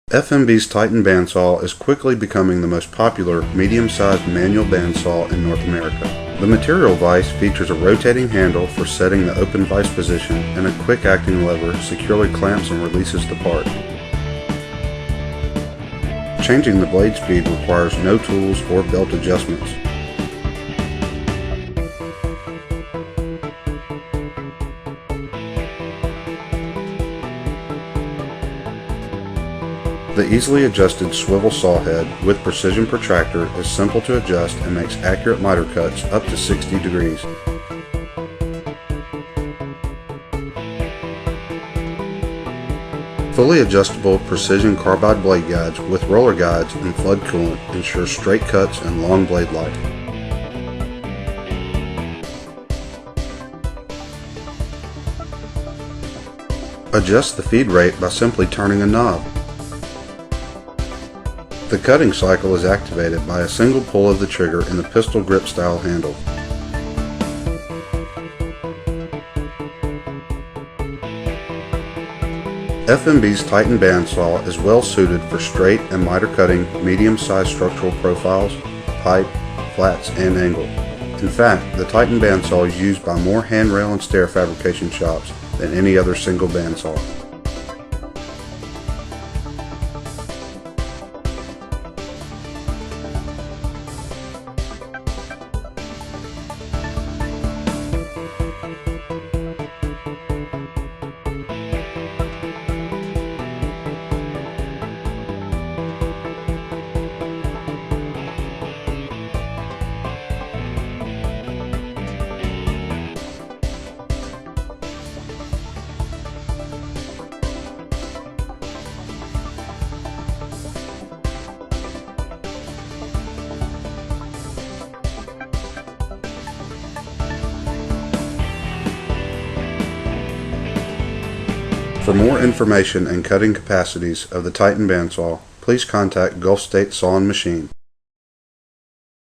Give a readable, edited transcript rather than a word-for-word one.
FMB's Titan bandsaw is quickly becoming the most popular medium-sized manual bandsaw in North America. The material vise features a rotating handle for setting the open vise position, and a quick-acting lever securely clamps and releases the part. Changing the blade speed requires no tools or belt adjustments. The easily adjusted swivel saw head with precision protractor is simple to adjust and makes accurate miter cuts up to 60 degrees. Fully adjustable precision carbide blade guides with roller guides and flood coolant ensure straight cuts and long blade life. Adjust the feed rate by simply turning a knob. The cutting cycle is activated by a single pull of the trigger in the pistol grip style handle. FMB's Titan bandsaw is well suited for straight and miter cutting medium-sized structural profiles, pipe, flats, and angle. In fact, the Titan bandsaw is used by more handrail and stair fabrication shops than any other single bandsaw. For more information and cutting capacities of the Titan bandsaw, please contact Gulf State Saw and Machine.